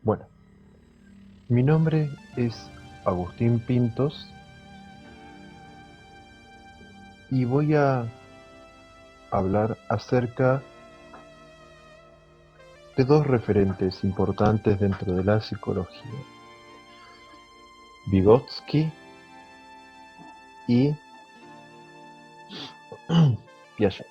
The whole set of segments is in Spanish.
Bueno, mi nombre es Agustín Pintos y voy a hablar acerca de dos referentes importantes dentro de la psicología, Vygotsky y Piaget.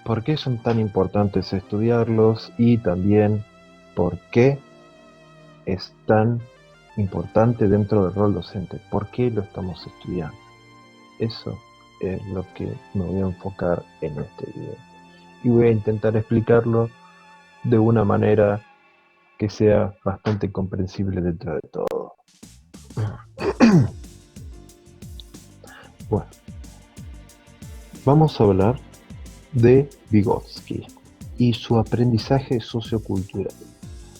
¿Por qué son tan importantes estudiarlos y también por qué es tan importante dentro del rol docente? ¿Por qué lo estamos estudiando? Eso es lo que me voy a enfocar en este video. Y voy a intentar explicarlo de una manera que sea bastante comprensible dentro de todo. Bueno, vamos a hablar de Vygotsky y su aprendizaje sociocultural.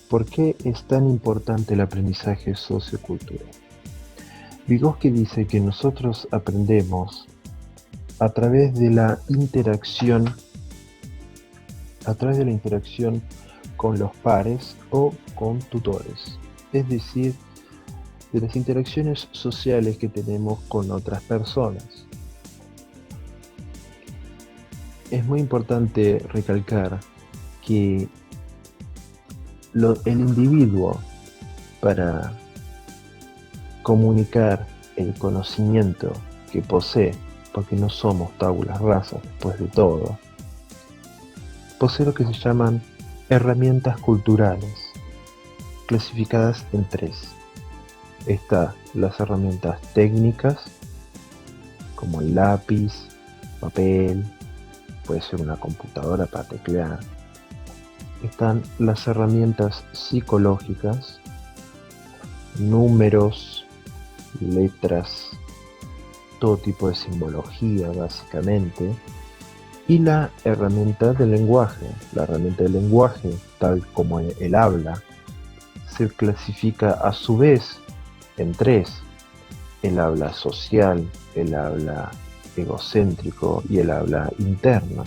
¿Por qué es tan importante el aprendizaje sociocultural? Vygotsky dice que nosotros aprendemos a través de la interacción con los pares o con tutores, es decir, de las interacciones sociales que tenemos con otras personas. Es muy importante recalcar que el individuo, para comunicar el conocimiento que posee, porque no somos tábulas rasas después de todo, posee lo que se llaman herramientas culturales, clasificadas en tres. Están las herramientas técnicas, como el lápiz, papel, puede ser una computadora para teclear. Están las herramientas psicológicas, números, letras, todo tipo de simbología básicamente. Y la herramienta del lenguaje. La herramienta del lenguaje, tal como el habla, se clasifica a su vez en tres: el habla social, el habla egocéntrico y el habla interno.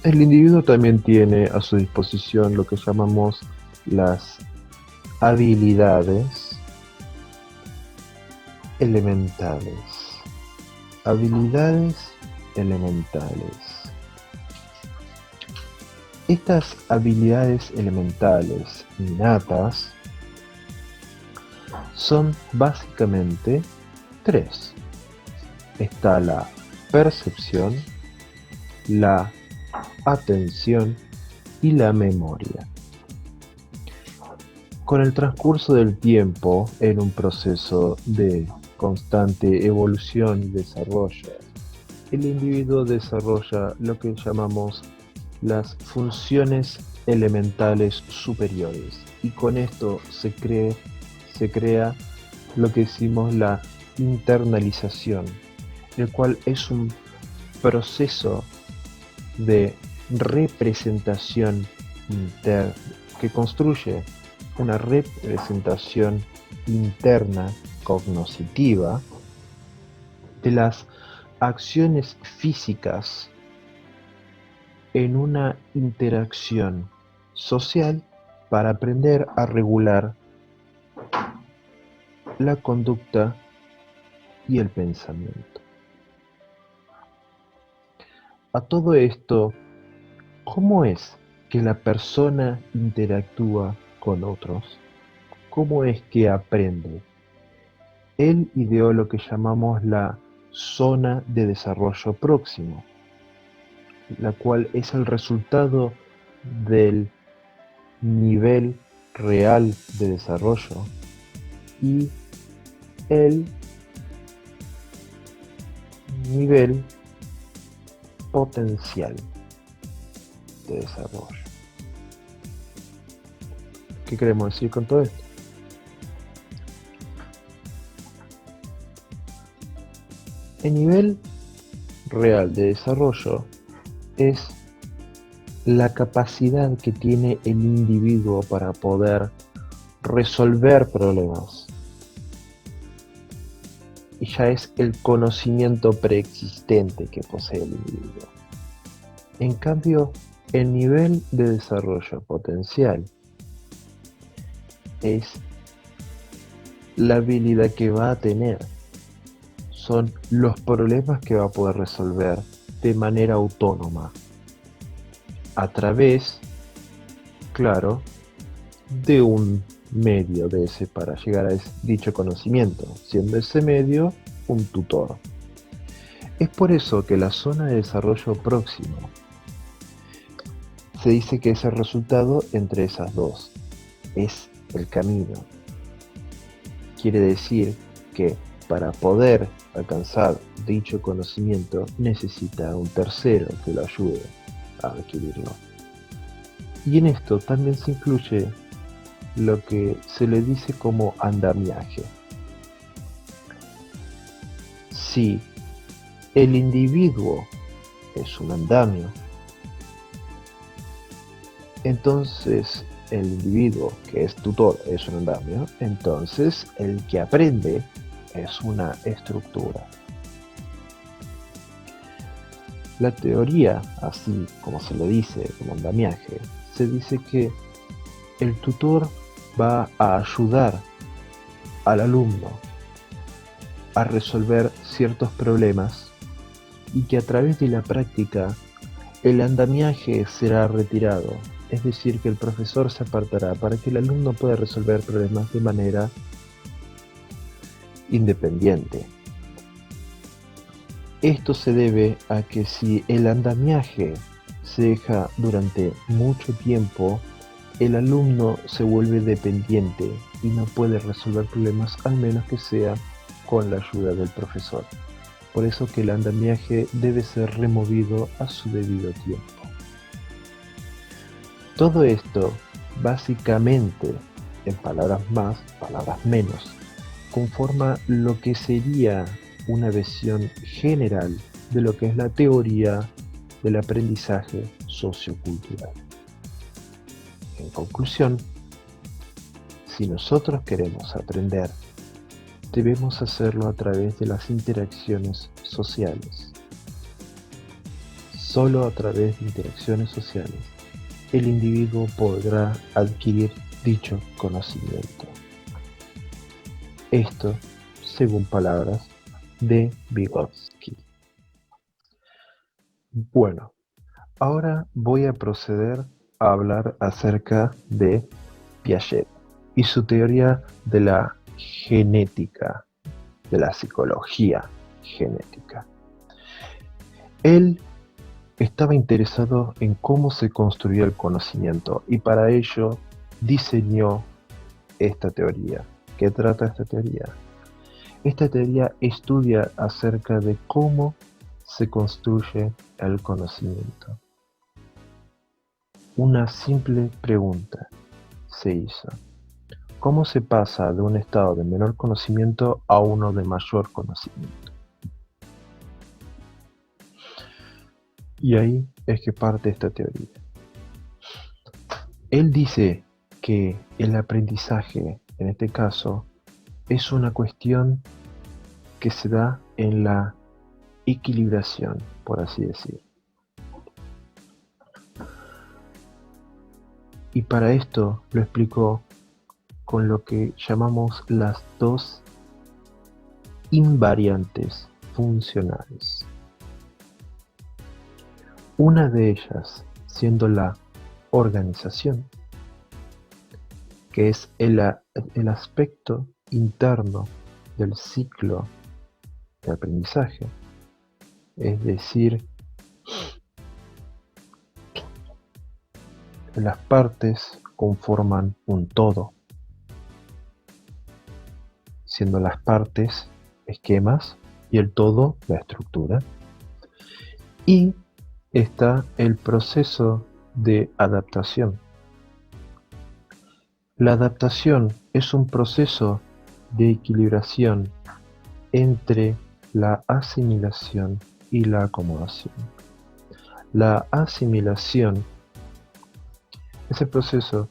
El individuo también tiene a su disposición lo que llamamos las habilidades elementales. Habilidades elementales. Estas habilidades elementales innatas son básicamente tres. Está la percepción, la atención y la memoria. Con el transcurso del tiempo, en un proceso de constante evolución y desarrollo, el individuo desarrolla lo que llamamos las funciones elementales superiores, y con esto se crea lo que decimos la internalización, el cual es un proceso de representación interna que construye una representación interna cognoscitiva de las acciones físicas en una interacción social para aprender a regular la conducta y el pensamiento. A todo esto, ¿cómo es que la persona interactúa con otros? ¿Cómo es que aprende? Él ideó lo que llamamos la zona de desarrollo próximo, la cual es el resultado del nivel real de desarrollo y el nivel potencial de desarrollo. ¿Qué queremos decir con todo esto? El nivel real de desarrollo es la capacidad que tiene el individuo para poder resolver problemas. Y ya es el conocimiento preexistente que posee el individuo. En cambio, el nivel de desarrollo potencial es la habilidad que va a tener, son los problemas que va a poder resolver de manera autónoma, a través, claro, de un medio de ese para llegar a dicho conocimiento, siendo ese medio un tutor. Es por eso que la zona de desarrollo próximo se dice que es el resultado entre esas dos, es el camino. Quiere decir que para poder alcanzar dicho conocimiento necesita un tercero que lo ayude a adquirirlo. Y en esto también se incluye lo que se le dice como andamiaje. Si el individuo es un andamio, entonces el individuo que es tutor es un andamio, entonces el que aprende es una estructura. La teoría, así como se le dice como andamiaje, se dice que el tutor va a ayudar al alumno a resolver ciertos problemas y que a través de la práctica el andamiaje será retirado, es decir, que el profesor se apartará para que el alumno pueda resolver problemas de manera independiente. Esto se debe a que si el andamiaje se deja durante mucho tiempo, el alumno se vuelve dependiente y no puede resolver problemas al menos que sea con la ayuda del profesor. Por eso que el andamiaje debe ser removido a su debido tiempo. Todo esto, básicamente, en palabras más, palabras menos, conforma lo que sería una visión general de lo que es la teoría del aprendizaje sociocultural. En conclusión, si nosotros queremos aprender, debemos hacerlo a través de las interacciones sociales. Solo a través de interacciones sociales el individuo podrá adquirir dicho conocimiento. Esto, según palabras de Vygotsky. Bueno, ahora voy a proceder a hablar acerca de Piaget y su teoría de la genética, de la psicología genética. Él estaba interesado en cómo se construía el conocimiento y para ello diseñó esta teoría. ¿Qué trata esta teoría? Esta teoría estudia acerca de cómo se construye el conocimiento. Una simple pregunta se hizo. ¿Cómo se pasa de un estado de menor conocimiento a uno de mayor conocimiento? Y ahí es que parte esta teoría. Él dice que el aprendizaje, en este caso, es una cuestión que se da en la equilibración, por así decir. Y para esto lo explicó con lo que llamamos las dos invariantes funcionales. Una de ellas siendo la organización, que es el aspecto interno del ciclo de aprendizaje, es decir, las partes conforman un todo, siendo las partes esquemas y el todo la estructura. Y está el proceso de adaptación. La adaptación es un proceso de equilibración entre la asimilación y la acomodación. La asimilación es el proceso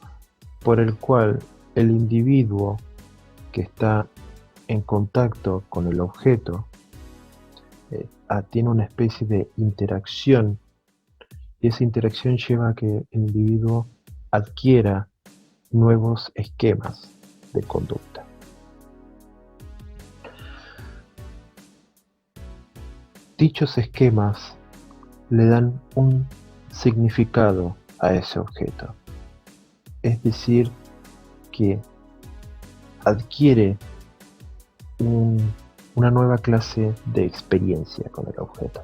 por el cual el individuo que está en contacto con el objeto tiene una especie de interacción Y esa interacción lleva a que el individuo adquiera nuevos esquemas de conducta. Dichos esquemas le dan un significado a ese objeto. Es decir, que adquiere una nueva clase de experiencia con el objeto.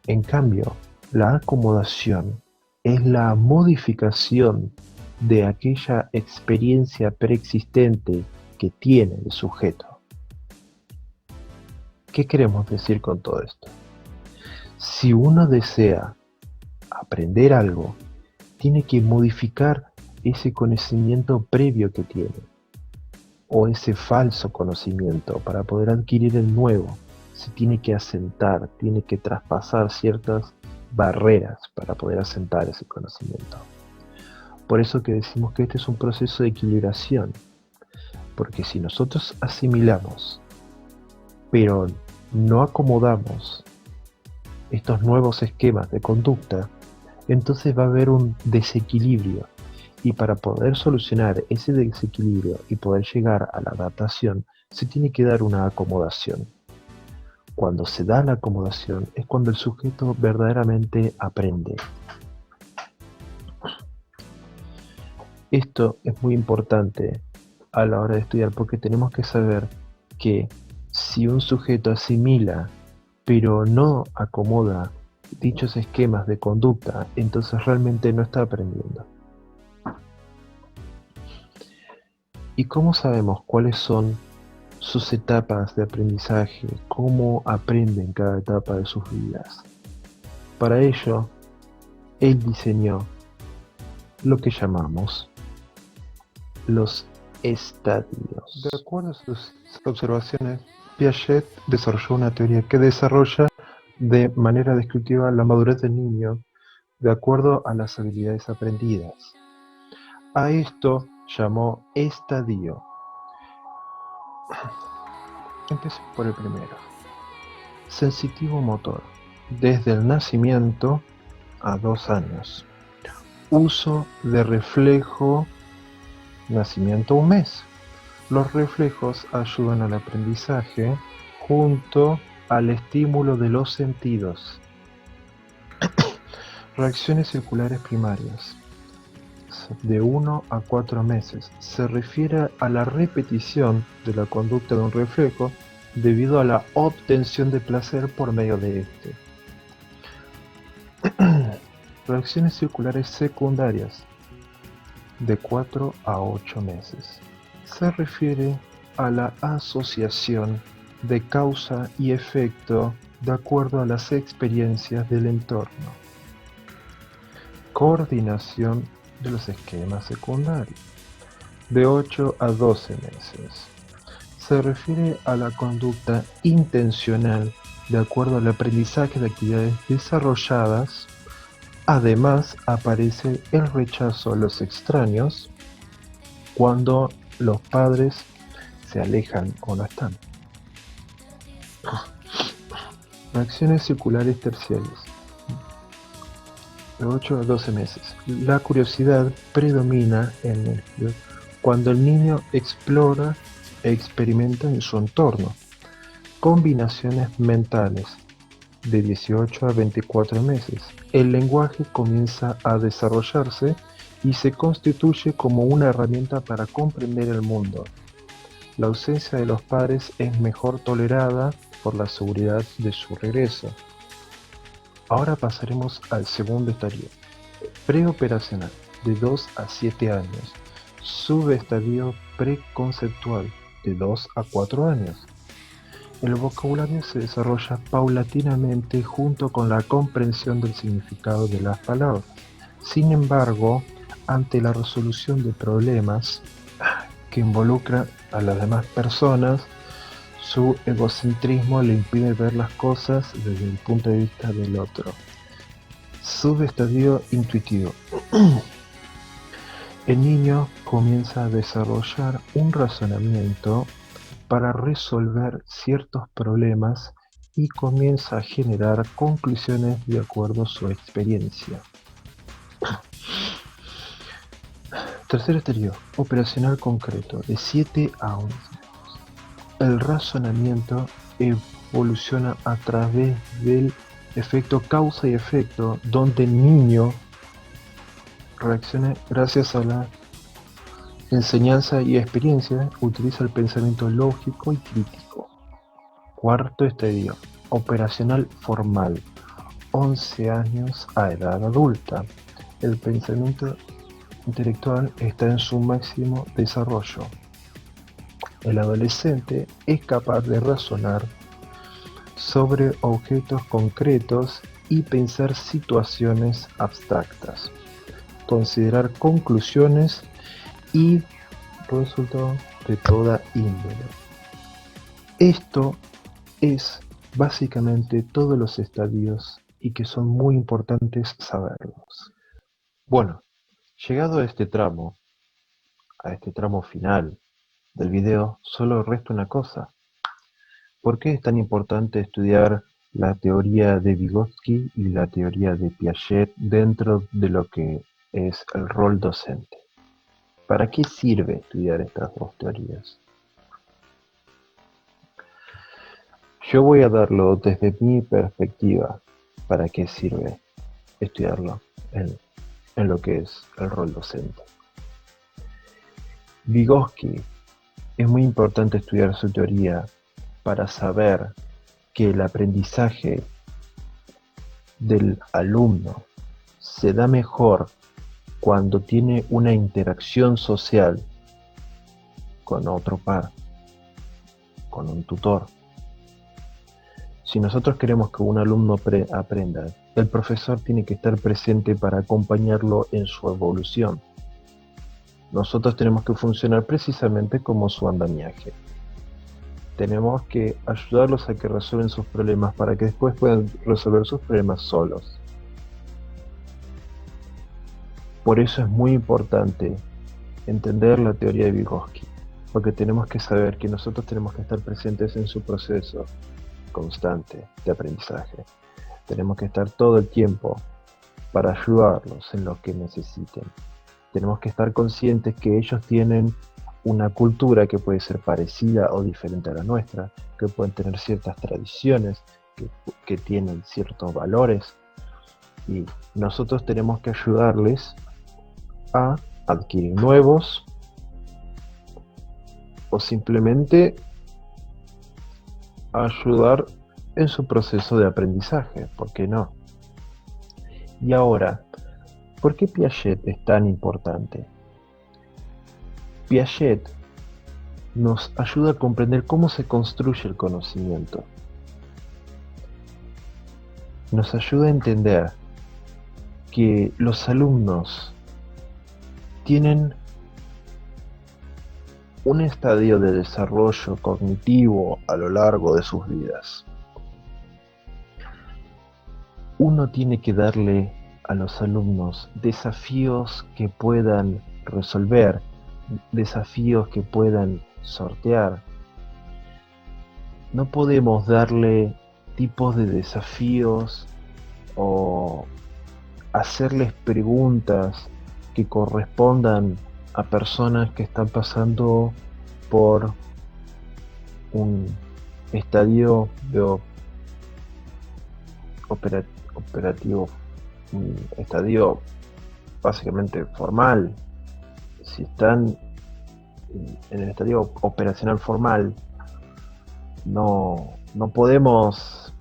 En cambio, la acomodación es la modificación de aquella experiencia preexistente que tiene el sujeto. ¿Qué queremos decir con todo esto? Si uno desea aprender algo, tiene que modificar ese conocimiento previo que tiene, o ese falso conocimiento, para poder adquirir el nuevo. Se tiene que asentar, tiene que traspasar ciertas barreras para poder asentar ese conocimiento. Por eso que decimos que este es un proceso de equilibración, porque si nosotros asimilamos, pero no acomodamos estos nuevos esquemas de conducta, entonces va a haber un desequilibrio, y para poder solucionar ese desequilibrio y poder llegar a la adaptación, se tiene que dar una acomodación. Cuando se da la acomodación es cuando el sujeto verdaderamente aprende. Esto es muy importante a la hora de estudiar, porque tenemos que saber que si un sujeto asimila pero no acomoda dichos esquemas de conducta, entonces realmente no está aprendiendo. ¿Y cómo sabemos cuáles son sus etapas de aprendizaje? ¿Cómo aprenden cada etapa de sus vidas? Para ello, él diseñó lo que llamamos los estadios. De acuerdo a sus observaciones, Piaget desarrolló una teoría que desarrolla de manera descriptiva la madurez del niño de acuerdo a las habilidades aprendidas. A esto llamó estadio. Empecemos por el primero. Sensitivo motor. Desde el nacimiento a 2 años. Uso de reflejo. Nacimiento 1 mes. Los reflejos ayudan al aprendizaje junto al estímulo de los sentidos. Reacciones circulares primarias. De 1 a 4 meses. Se refiere a la repetición de la conducta de un reflejo debido a la obtención de placer por medio de este. Reacciones circulares secundarias. De 4 a 8 meses. Se refiere a la asociación de causa y efecto de acuerdo a las experiencias del entorno. Coordinación de los esquemas secundarios. De 8 a 12 meses. Se refiere a la conducta intencional de acuerdo al aprendizaje de actividades desarrolladas. Además, aparece el rechazo a los extraños cuando los padres se alejan o no están. Reacciones circulares terciarias. De 8 a 12 meses. La curiosidad predomina en el cuando el niño explora e experimenta en su entorno. Combinaciones mentales. De 18 a 24 meses. El lenguaje comienza a desarrollarse y se constituye como una herramienta para comprender el mundo. La ausencia de los padres es mejor tolerada por la seguridad de su regreso. Ahora pasaremos al segundo estadio, preoperacional, de 2 a 7 años, subestadio preconceptual, de 2 a 4 años. El vocabulario se desarrolla paulatinamente junto con la comprensión del significado de las palabras. Sin embargo, ante la resolución de problemas que involucran a las demás personas, su egocentrismo le impide ver las cosas desde el punto de vista del otro. Subestadio intuitivo. El niño comienza a desarrollar un razonamiento para resolver ciertos problemas y comienza a generar conclusiones de acuerdo a su experiencia. Tercer estadio, operacional concreto, de 7 a 11. El razonamiento evoluciona a través del efecto causa y efecto, donde el niño reacciona gracias a la enseñanza y experiencia, utiliza el pensamiento lógico y crítico. Cuarto estadio, operacional formal, 11 años a edad adulta. El pensamiento intelectual está en su máximo desarrollo. El adolescente es capaz de razonar sobre objetos concretos y pensar situaciones abstractas, considerar conclusiones y resultados de toda índole. Esto es básicamente todos los estadios y que son muy importantes saberlos. Bueno, llegado a este tramo final del video, solo resta una cosa. ¿Por qué es tan importante estudiar la teoría de Vygotsky y la teoría de Piaget dentro de lo que es el rol docente? ¿Para qué sirve estudiar estas dos teorías? Yo voy a darlo desde mi perspectiva, para qué sirve estudiarlo en lo que es el rol docente. Vygotsky, es muy importante estudiar su teoría para saber que el aprendizaje del alumno se da mejor cuando tiene una interacción social con otro par, con un tutor. Si nosotros queremos que un alumno aprenda, el profesor tiene que estar presente para acompañarlo en su evolución. Nosotros tenemos que funcionar precisamente como su andamiaje. Tenemos que ayudarlos a que resuelvan sus problemas para que después puedan resolver sus problemas solos. Por eso es muy importante entender la teoría de Vygotsky, porque tenemos que saber que nosotros tenemos que estar presentes en su proceso constante de aprendizaje. Tenemos que estar todo el tiempo para ayudarlos en lo que necesiten. Tenemos que estar conscientes que ellos tienen una cultura que puede ser parecida o diferente a la nuestra, que pueden tener ciertas tradiciones, que tienen ciertos valores, y nosotros tenemos que ayudarles a adquirir nuevos o simplemente ayudar en su proceso de aprendizaje, ¿por qué no? Y ahora, ¿por qué Piaget es tan importante? Piaget nos ayuda a comprender cómo se construye el conocimiento. Nos ayuda a entender que los alumnos tienen un estadio de desarrollo cognitivo a lo largo de sus vidas. Uno tiene que darle a los alumnos desafíos que puedan resolver, desafíos que puedan sortear. No podemos darle tipos de desafíos o hacerles preguntas que correspondan a personas que están pasando por un estadio de operativo, un estadio básicamente formal. Si están en el estadio operacional formal, no podemos,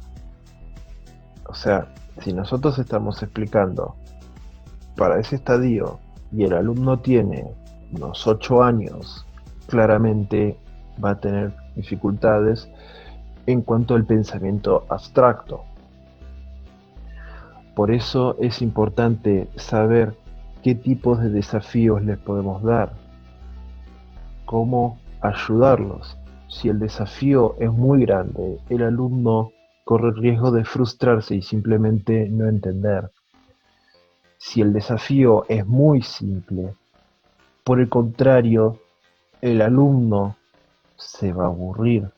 o sea, si nosotros estamos explicando para ese estadio y el alumno tiene unos 8 años, claramente va a tener dificultades en cuanto al pensamiento abstracto. Por eso es importante saber qué tipos de desafíos les podemos dar, cómo ayudarlos. Si el desafío es muy grande, el alumno corre el riesgo de frustrarse y simplemente no entender. Si el desafío es muy simple, por el contrario, el alumno se va a aburrir,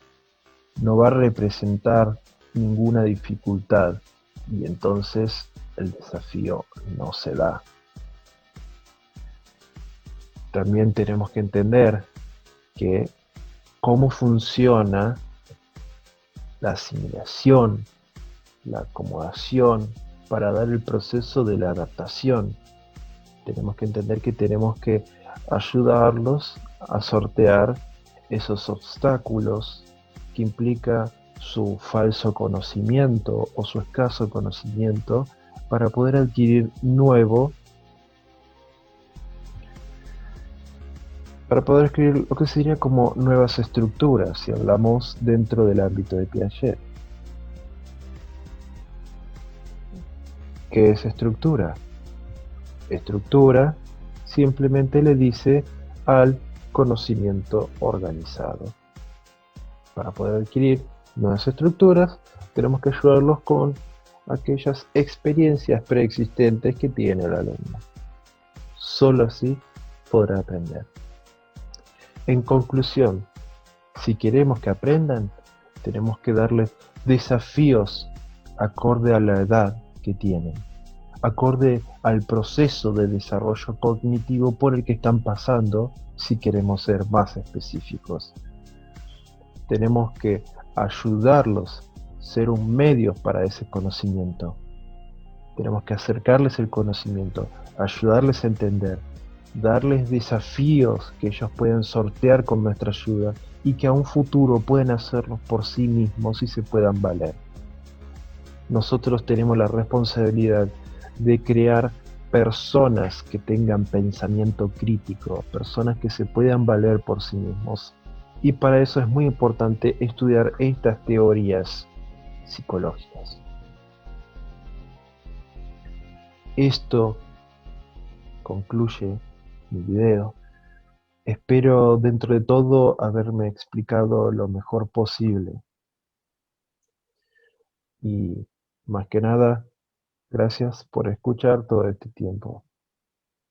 no va a representar ninguna dificultad y entonces el desafío no se da. También tenemos que entender que cómo funciona la asimilación, la acomodación para dar el proceso de la adaptación. Tenemos que entender que tenemos que ayudarlos a sortear esos obstáculos que implica su falso conocimiento o su escaso conocimiento para poder adquirir para poder escribir lo que sería como nuevas estructuras, si hablamos dentro del ámbito de Piaget. ¿Qué es estructura? Estructura simplemente le dice al conocimiento organizado. Para poder adquirir nuevas estructuras, tenemos que ayudarlos con aquellas experiencias preexistentes que tiene el alumno. Solo así podrá aprender. En conclusión, si queremos que aprendan, tenemos que darles desafíos acorde a la edad que tienen, acorde al proceso de desarrollo cognitivo por el que están pasando, si queremos ser más específicos. Tenemos que ayudarlos, ser un medio para ese conocimiento. Tenemos que acercarles el conocimiento, ayudarles a entender, darles desafíos que ellos pueden sortear con nuestra ayuda y que a un futuro pueden hacerlos por sí mismos y se puedan valer. Nosotros tenemos la responsabilidad de crear personas que tengan pensamiento crítico, personas que se puedan valer por sí mismos. Y para eso es muy importante estudiar estas teorías psicológicas. Esto concluye mi video. Espero dentro de todo haberme explicado lo mejor posible. Y más que nada, gracias por escuchar todo este tiempo.